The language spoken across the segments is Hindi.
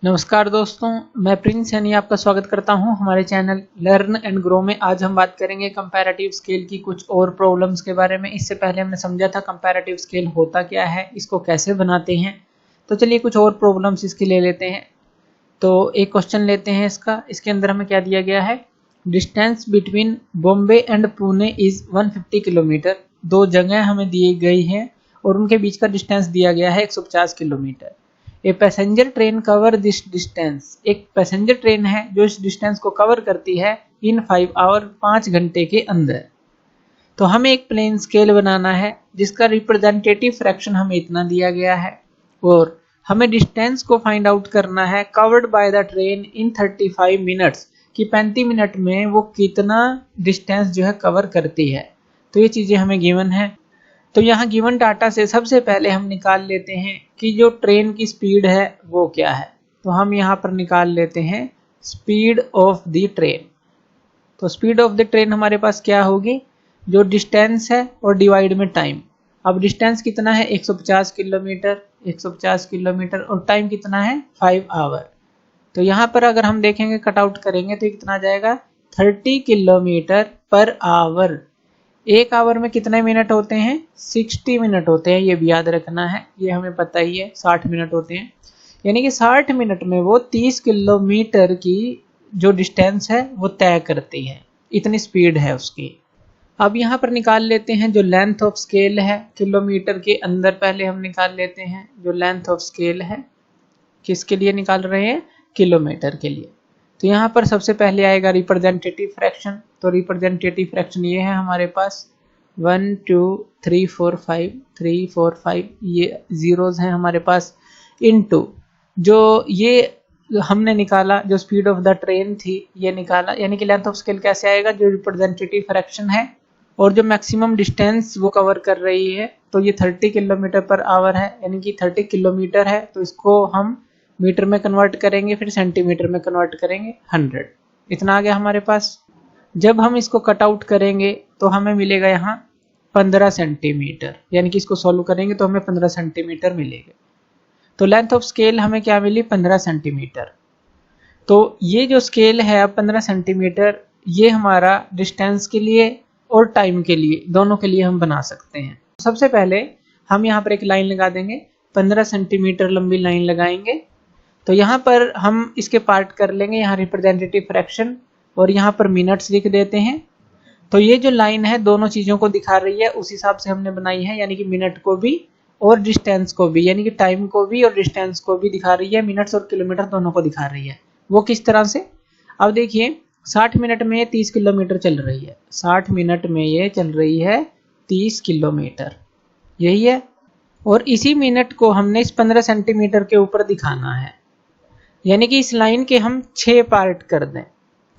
नमस्कार दोस्तों, मैं प्रिंस यानी आपका स्वागत करता हूं हमारे चैनल लर्न एंड ग्रो में। आज हम बात करेंगे कंपैरेटिव स्केल की कुछ और प्रॉब्लम्स के बारे में। इससे पहले हमने समझा था कंपैरेटिव स्केल होता क्या है, इसको कैसे बनाते हैं। तो चलिए कुछ और प्रॉब्लम्स इसकी ले लेते हैं। तो एक क्वेश्चन लेते हैं इसके अंदर हमें क्या दिया गया है। Distance between Bombay and Pune is 150 kilometre. दो जगह हमें दी गई है और उनके बीच का डिस्टेंस दिया गया है 150 kilometre. A passenger train cover this distance. एक पैसेंजर ट्रेन है जो इस डिस्टेंस को कवर करती है इन 5 आवर, 5 घंटे के अंदर। तो हमें एक प्लेन स्केल बनाना है जिसका रिप्रेजेंटेटिव फ्रैक्शन हमें इतना दिया गया है और हमें डिस्टेंस को फाइंड आउट करना है covered by the train in 35 minutes कि 35 मिनट में वो कितना डिस्टेंस जो है कवर करती है। तो ये चीज़ें हमें गिवन है। तो यहाँ गिवन डाटा से सबसे पहले हम निकाल लेते हैं कि जो ट्रेन की स्पीड है वो क्या है। तो हम यहाँ पर निकाल लेते हैं स्पीड ऑफ द ट्रेन। तो स्पीड ऑफ द ट्रेन हमारे पास क्या होगी, जो डिस्टेंस है और डिवाइड में टाइम। अब डिस्टेंस कितना है 150 किलोमीटर, 150 किलोमीटर और टाइम कितना है 5 आवर। तो यहाँ पर अगर हम देखेंगे कट आउट करेंगे तो कितना आ जाएगा 30 किलोमीटर पर आवर। एक आवर में कितने मिनट होते हैं 60 मिनट होते हैं, ये भी याद रखना है, ये हमें पता ही है 60 मिनट होते हैं। यानी कि 60 मिनट में वो 30 किलोमीटर की जो डिस्टेंस है वो तय करती है, इतनी स्पीड है उसकी। अब यहाँ पर निकाल लेते हैं जो लेंथ ऑफ स्केल है किलोमीटर के अंदर। पहले हम निकाल लेते हैं जो लेंथ ऑफ स्केल है, किसके लिए निकाल रहे हैं, किलोमीटर के लिए। तो यहाँ पर सबसे पहले आएगा रिप्रेजेंटेटिव फ्रैक्शन। तो रिप्रेजेंटेटिव फ्रैक्शन ये है हमारे पास 1 2 3 4 5 3 4 5 ये जीरोज हैं हमारे पास, इनटू जो ये हमने निकाला जो स्पीड ऑफ द ट्रेन थी ये निकाला। यानी कि लेंथ ऑफ स्केल कैसे आएगा, जो रिप्रेजेंटेटिव फ्रैक्शन है और जो मैक्सिमम डिस्टेंस वो कवर कर रही है। तो ये 30 किलोमीटर पर आवर है, यानी कि 30 किलोमीटर है। तो इसको हम मीटर में कन्वर्ट करेंगे, फिर सेंटीमीटर में कन्वर्ट करेंगे 100। इतना आ गया हमारे पास। जब हम इसको कट आउट करेंगे तो हमें मिलेगा यहाँ 15 सेंटीमीटर, यानी कि इसको सॉल्व करेंगे तो हमें 15 सेंटीमीटर मिलेगा। तो लेंथ ऑफ स्केल हमें क्या मिली 15 सेंटीमीटर। तो ये जो स्केल है अब 15 सेंटीमीटर, ये हमारा डिस्टेंस के लिए और टाइम के लिए दोनों के लिए हम बना सकते हैं। सबसे पहले हम यहाँ पर एक लाइन लगा देंगे, 15 सेंटीमीटर लंबी लाइन लगाएंगे। तो यहाँ पर हम इसके पार्ट कर लेंगे, यहाँ रिप्रेजेंटेटिव फ्रैक्शन और यहाँ पर मिनट्स लिख देते हैं। तो ये जो लाइन है दोनों चीज़ों को दिखा रही है, उस हिसाब से हमने बनाई है, यानी कि मिनट को भी और डिस्टेंस को भी, यानी कि टाइम को भी और डिस्टेंस को भी दिखा रही है, मिनट्स और किलोमीटर दोनों को दिखा रही है। वो किस तरह से, अब देखिए 60 मिनट में 30 किलोमीटर चल रही है, 60 मिनट में ये चल रही है 30 किलोमीटर, यही है। और इसी मिनट को हमने इस 15 सेंटीमीटर के ऊपर दिखाना है, यानी कि इस लाइन के हम 6 पार्ट कर दें,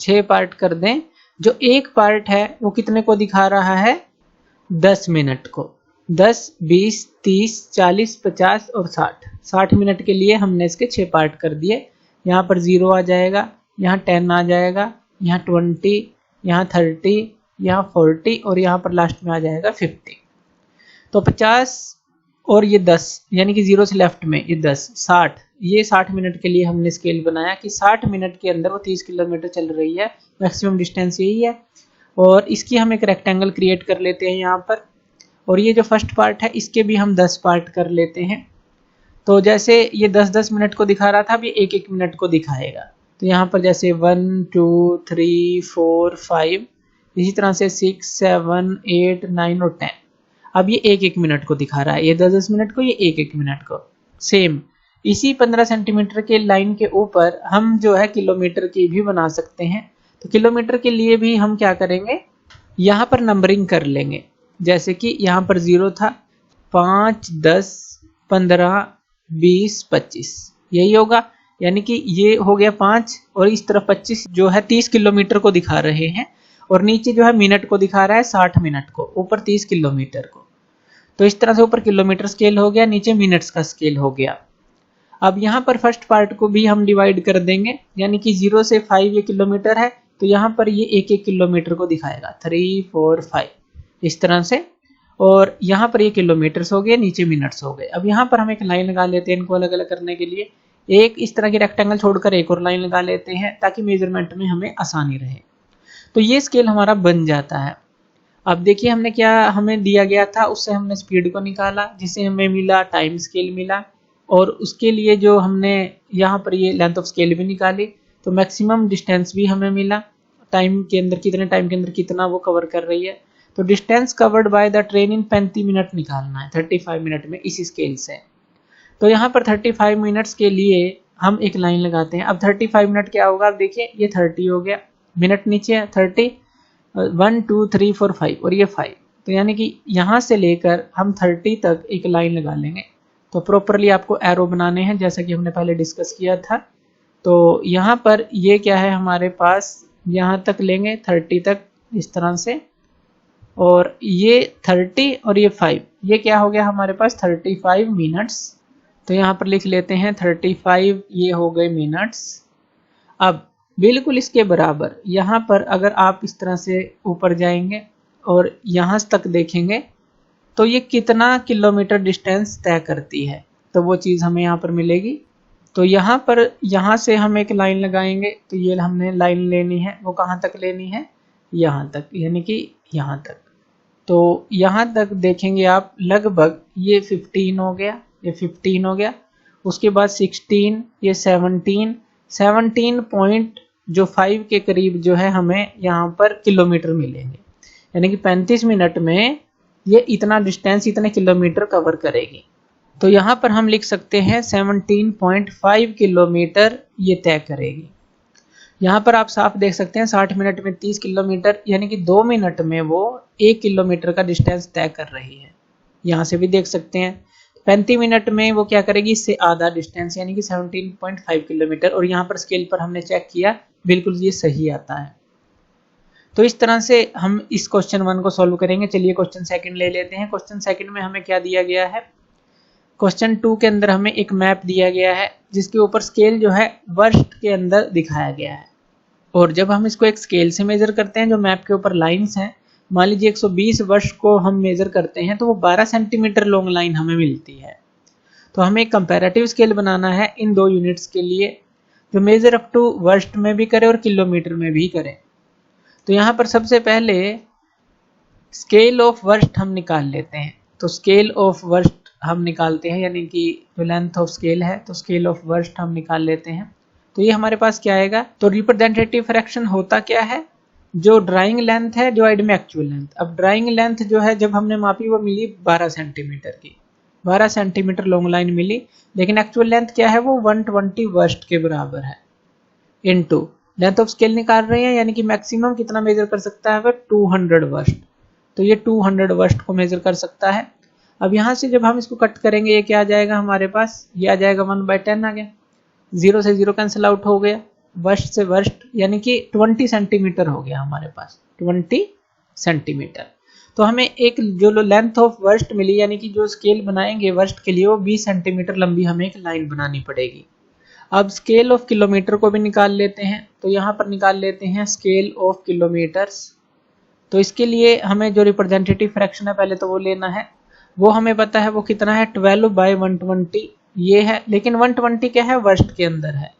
6 पार्ट कर दें। जो एक पार्ट है वो कितने को दिखा रहा है 10 मिनट को, 10 20 30 40 50 और 60। 60 मिनट के लिए हमने इसके 6 पार्ट कर दिए। यहाँ पर 0 आ जाएगा, यहाँ 10 आ जाएगा, यहाँ 20, यहाँ 30, यहाँ 40 और यहाँ पर लास्ट में आ जाएगा 50। तो 50 और ये 10, यानी कि 0 से लेफ्ट में ये 10, 60। ये 60 मिनट के लिए हमने स्केल बनाया कि 60 मिनट के अंदर वो 30 किलोमीटर चल रही है, मैक्सिमम डिस्टेंस यही है। और इसकी हम एक रेक्टेंगल क्रिएट कर लेते हैं यहाँ पर, और ये जो फर्स्ट पार्ट है इसके भी हम 10 पार्ट कर लेते हैं। तो जैसे ये 10-10 मिनट को दिखा रहा था, अब ये 1-1 मिनट को दिखाएगा। तो यहाँ पर जैसे 1 2 3 4 5, इसी तरह से 6 7 8 9 और 10। अब ये 1-1 मिनट को दिखा रहा है, ये 10-10 मिनट को, ये 1-1 मिनट को। सेम इसी 15 सेंटीमीटर के लाइन के ऊपर हम जो है किलोमीटर की भी बना सकते हैं। तो किलोमीटर के लिए भी हम क्या करेंगे, यहाँ पर नंबरिंग कर लेंगे। जैसे कि यहाँ पर 0 था, 5 10 15 20 25, यही होगा। यानी कि ये हो गया 5 और इस तरफ 25 जो है 30 किलोमीटर को दिखा रहे हैं, और नीचे जो है मिनट को दिखा रहा है 60 मिनट को, ऊपर 30 किलोमीटर को। तो इस तरह से ऊपर किलोमीटर स्केल हो गया, नीचे मिनट्स का स्केल हो गया। अब यहाँ पर फर्स्ट पार्ट को भी हम डिवाइड कर देंगे, यानी कि 0 से 5 ये किलोमीटर है, तो यहाँ पर ये 1-1 किलोमीटर को दिखाएगा, 3 4 5 इस तरह से। और यहाँ पर ये किलोमीटर्स हो गए, नीचे मिनट्स हो गए। अब यहाँ पर हम एक लाइन लगा लेते हैं इनको अलग अलग करने के लिए। एक इस तरह की रेक्टेंगल छोड़कर एक और लाइन लगा लेते हैं ताकि मेजरमेंट में हमें आसानी रहे। तो ये स्केल हमारा बन जाता है। अब देखिए हमने क्या हमें दिया गया था, उससे हमने स्पीड को निकाला, जिसे हमें मिला टाइम स्केल मिला, और उसके लिए जो हमने यहाँ पर ये लेंथ ऑफ स्केल भी निकाली, तो मैक्सिमम डिस्टेंस भी हमें मिला, टाइम के अंदर कितने टाइम के अंदर कितना वो कवर कर रही है। तो distance covered by the train in 35 minute निकालना है 35 मिनट में इसी स्केल से। तो यहाँ पर 35 मिनट्स के लिए हम एक लाइन लगाते हैं। अब 35 मिनट क्या होगा, अब देखिए ये 30 हो गया, मिनट नीचे है 30, 1 2 3 4 5 और ये 5, तो यानी कि यहाँ से लेकर हम 30 तक एक लाइन लगा लेंगे। तो प्रॉपरली आपको एरो बनाने हैं जैसा कि हमने पहले डिस्कस किया था। तो यहाँ पर ये क्या है हमारे पास, यहाँ तक लेंगे 30 तक इस तरह से, और ये 30 और ये 5, ये क्या हो गया हमारे पास 35 मिनट्स। तो यहाँ पर लिख लेते हैं 35, ये हो गए मिनट्स। अब बिल्कुल इसके बराबर यहाँ पर अगर आप इस तरह से ऊपर जाएंगे और यहाँ तक देखेंगे तो ये कितना किलोमीटर डिस्टेंस तय करती है, तो वो चीज़ हमें यहाँ पर मिलेगी। तो यहाँ पर यहाँ से हम एक लाइन लगाएंगे, तो ये हमने लाइन लेनी है, वो कहाँ तक लेनी है, यहाँ तक, यानी कि यहाँ तक। तो यहाँ तक देखेंगे आप लगभग ये 15 हो गया, ये 15 हो गया, उसके बाद 16, ये 17 पॉइंट जो 5 के करीब जो है हमें यहाँ पर किलोमीटर मिलेंगे, यानी कि 35 मिनट में ये इतना डिस्टेंस, इतने किलोमीटर कवर करेगी। तो यहाँ पर हम लिख सकते हैं 17.5 किलोमीटर ये तय करेगी। यहाँ पर आप साफ देख सकते हैं 60 मिनट में 30 किलोमीटर, यानी कि 2 मिनट में वो 1 किलोमीटर का डिस्टेंस तय कर रही है। यहाँ से भी देख सकते हैं 35 मिनट में वो क्या करेगी, इससे आधा डिस्टेंस यानी कि 17.5 किलोमीटर, और यहाँ पर स्केल पर हमने चेक किया बिल्कुल ये सही आता है। तो इस तरह से हम इस क्वेश्चन 1 को सॉल्व करेंगे। चलिए क्वेश्चन सेकंड ले लेते हैं। क्वेश्चन सेकंड में हमें क्या दिया गया है, क्वेश्चन 2 के अंदर हमें एक मैप दिया गया है जिसके ऊपर स्केल जो है वर्स्ट के अंदर दिखाया गया है, और जब हम इसको एक स्केल से मेजर करते हैं, जो मैप के ऊपर लाइंस हैं, मान लीजिए 120 वर्ष को हम मेजर करते हैं तो वो 12 सेंटीमीटर लॉन्ग लाइन हमें मिलती है। तो हमें एक कंपैरेटिव स्केल बनाना है इन 2 यूनिट्स के लिए, जो मेजर अप टू वर्स्ट में भी करे और किलोमीटर में भी करे। तो यहाँ पर सबसे पहले स्केल ऑफ वर्स्ट हम निकाल लेते हैं। तो स्केल ऑफ वर्स्ट हम निकालते हैं, यानी कि जो लेंथ ऑफ स्केल है, तो स्केल ऑफ वर्स्ट हम निकाल लेते हैं। तो ये हमारे पास क्या आएगा, तो रिप्रेजेंटेटिव फ्रैक्शन होता क्या है, जो ड्राइंग लेंथ है डिवाइड में एक्चुअल लेंथ। अब ड्राइंग लेंथ जो है जब हमने मापी वो मिली 12 सेंटीमीटर की, 12 सेंटीमीटर लॉन्ग लाइन मिली, लेकिन एक्चुअल लेंथ क्या है वो 120 वर्स्ट के बराबर है, इनटू लेंथ ऑफ स्केल निकाल रहे हैं, यानी कि मैक्सिमम कितना मेजर कर सकता है वह 200 वर्स्ट। तो ये 200 वर्स्ट को मेजर कर सकता है। अब यहाँ से जब हम इसको कट करेंगे ये क्या आ जाएगा हमारे पास, ये आ जाएगा 1/10 आ गया, 0 से 0 कैंसिल आउट हो गया, वर्स्ट से वर्स्ट यानी कि 20 सेंटीमीटर हो गया हमारे पास, 20 सेंटीमीटर। तो हमें एक जो लेंथ ऑफ वर्स्ट मिली, यानी कि जो स्केल बनाएंगे वर्स्ट के लिए वो 20 सेंटीमीटर लंबी हमें एक लाइन बनानी पड़ेगी। अब स्केल ऑफ किलोमीटर को भी निकाल लेते हैं। तो यहाँ पर निकाल लेते हैं स्केल ऑफ किलोमीटर्स। तो इसके लिए हमें जो रिप्रेजेंटेटिव फ्रैक्शन है पहले तो वो लेना है, वो हमें पता है वो कितना है 12/120 ये है, लेकिन 120 क्या है वर्स्ट के अंदर है,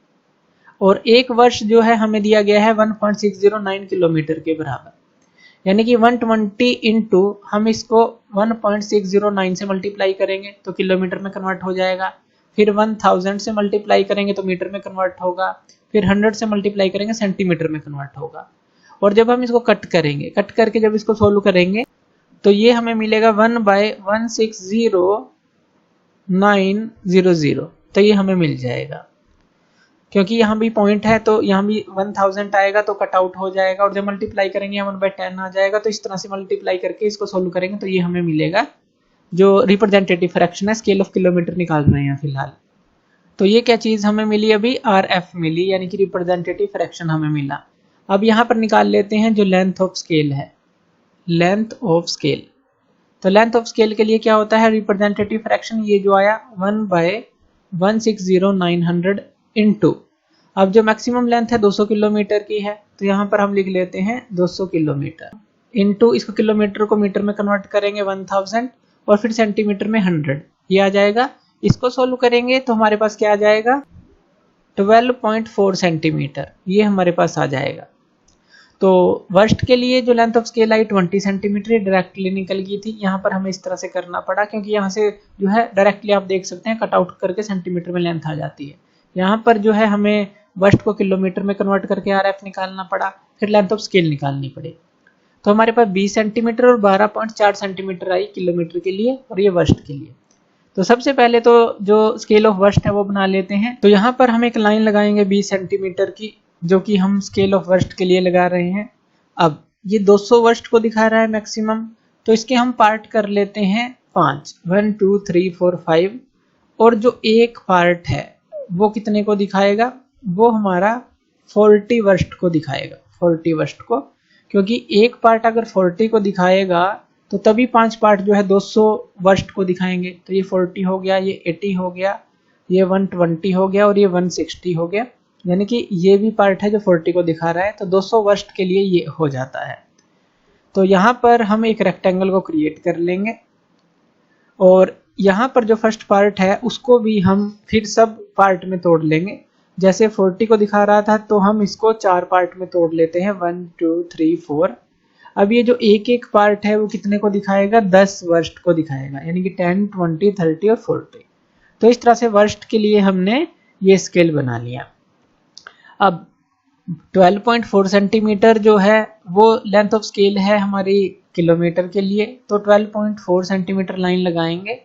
और एक वर्ष जो है हमें दिया गया है 1.609 किलोमीटर के बराबर, यानी कि 120 इंटू हम इसको 1.609 से मल्टीप्लाई करेंगे तो किलोमीटर में कन्वर्ट हो जाएगा, फिर 1000 से मल्टीप्लाई करेंगे तो मीटर में कन्वर्ट होगा, फिर 100 से मल्टीप्लाई करेंगे सेंटीमीटर में कन्वर्ट होगा। और जब हम इसको कट करेंगे, कट करके जब इसको सोल्व करेंगे तो ये हमें मिलेगा 1/160,900, तो ये हमें मिल जाएगा। क्योंकि यहाँ भी पॉइंट है तो यहाँ भी 1000 आएगा तो कट आउट हो जाएगा, और जब मल्टीप्लाई करेंगे 1/10 आ जाएगा। तो इस तरह से मल्टीप्लाई करके इसको सोल्व करेंगे तो ये हमें मिलेगा जो रिप्रेजेंटेटिव फ्रैक्शन है, स्केल ऑफ किलोमीटर निकाल रहे हैं फिलहाल। तो ये क्या चीज़ हमें मिली अभी, RF मिली, यानी कि रिप्रेजेंटेटिव फ्रैक्शन हमें मिला। अब यहाँ पर निकाल लेते हैं जो लेंथ ऑफ स्केल है, लेंथ ऑफ स्केल। तो लेंथ ऑफ स्केल के लिए क्या होता है रिप्रेजेंटेटिव फ्रैक्शन, ये जो आया 1/160,900 इंटू, अब जो मैक्सिमम लेंथ है 200 किलोमीटर की है, तो यहाँ पर हम लिख लेते हैं 200 किलोमीटर इंटू, इसको किलोमीटर को मीटर में कन्वर्ट करेंगे 1000, और फिर सेंटीमीटर में 100, ये आ जाएगा। इसको सोल्व करेंगे तो हमारे पास क्या आ जाएगा 12.4 सेंटीमीटर ये हमारे पास आ जाएगा। तो वर्स्ट के लिए जो length of scale I 20 centimetre directly निकल गई थी। यहाँ पर हमें इस तरह से करना पड़ा क्योंकि यहाँ से जो है डायरेक्टली आप देख सकते हैं कट आउट करके सेंटीमीटर में लेंथ आ जाती है। यहाँ पर जो है हमें वर्स्ट को किलोमीटर में कन्वर्ट करके RF निकालना पड़ा, फिर लेंथ ऑफ स्केल निकालनी पड़ी। तो हमारे पास 20 सेंटीमीटर और 12.4 सेंटीमीटर आई किलोमीटर के लिए और ये वर्स्ट के लिए। तो सबसे पहले तो जो स्केल ऑफ वर्स्ट है वो बना लेते हैं। तो यहाँ पर हम एक लाइन लगाएंगे 20 सेंटीमीटर की, जो कि हम स्केल ऑफ वर्स्ट के लिए लगा रहे हैं। अब ये 200 वर्स्ट को दिखा रहा है मैक्सिमम, तो इसके हम पार्ट कर लेते हैं 5, 1 2 3 4 5। और जो एक पार्ट है वो कितने को दिखाएगा, वो हमारा 40 वर्स्ट को दिखाएगा, 40 वर्स्ट को। क्योंकि एक पार्ट अगर 40 को दिखाएगा तो तभी 5 पार्ट जो है 200 वर्स्ट को दिखाएंगे। तो ये 40 हो गया, ये 80 हो गया, ये 120 हो गया और ये 160 हो गया। यानी कि ये भी पार्ट है जो 40 को दिखा रहा है। तो 200 वर्स्ट के लिए ये हो जाता है। तो यहाँ पर हम एक रेक्टेंगल को क्रिएट कर लेंगे और यहाँ पर जो फर्स्ट पार्ट है उसको भी हम फिर सब पार्ट में तोड़ लेंगे। जैसे 40 को दिखा रहा था तो हम इसको 4 पार्ट में तोड़ लेते हैं, 1 2 3 4। अब ये जो एक एक पार्ट है वो कितने को दिखाएगा, 10 वर्स्ट को दिखाएगा, यानी कि 10 20 30 और 40। तो इस तरह से वर्स्ट के लिए हमने ये स्केल बना लिया। अब 12.4 सेंटीमीटर जो है वो लेंथ ऑफ स्केल है हमारी किलोमीटर के लिए। तो 12.4 सेंटीमीटर लाइन लगाएंगे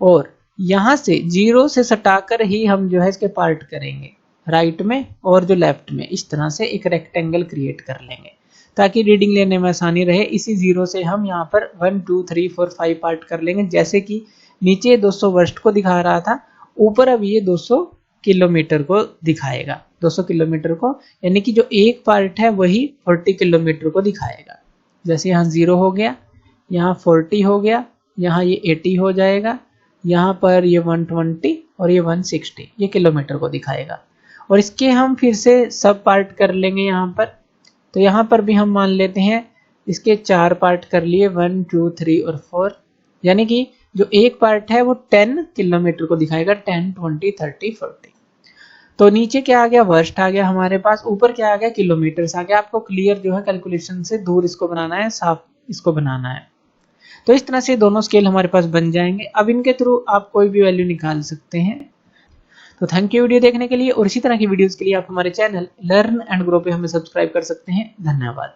और यहाँ से 0 से सटाकर ही हम जो है इसके पार्ट करेंगे, राइट में और जो लेफ्ट में। इस तरह से एक रेक्टेंगल क्रिएट कर लेंगे ताकि रीडिंग लेने में आसानी रहे। इसी 0 से हम यहाँ पर 1 2 3 4 5 पार्ट कर लेंगे। जैसे कि नीचे 200 वर्स्ट को दिखा रहा था, ऊपर अब ये 200 किलोमीटर को दिखाएगा, 200 किलोमीटर को, यानी कि जो एक पार्ट है वही 40 किलोमीटर को दिखाएगा। जैसे यहाँ 0 हो गया, यहाँ 40 हो गया, यहाँ ये 80 हो जाएगा, यहाँ पर ये 120 और ये 160 ये किलोमीटर को दिखाएगा। और इसके हम फिर से सब पार्ट कर लेंगे यहाँ पर। तो यहाँ पर भी हम मान लेते हैं इसके 4 पार्ट कर लिए, 1 2 3 और 4। यानी कि जो एक पार्ट है वो 10 किलोमीटर को दिखाएगा, 10 20 30 40। तो नीचे क्या आ गया, वर्स्ट आ गया हमारे पास, ऊपर क्या आ गया, किलोमीटर्स आ गया। आपको क्लियर जो है कैलकुलेशन से दूर इसको बनाना है, साफ इसको बनाना है। तो इस तरह से दोनों स्केल हमारे पास बन जाएंगे। अब इनके थ्रू आप कोई भी वैल्यू निकाल सकते हैं। तो थैंक यू वीडियो देखने के लिए, और इसी तरह की वीडियोस के लिए आप हमारे चैनल लर्न एंड ग्रो पे हमें सब्सक्राइब कर सकते हैं। धन्यवाद।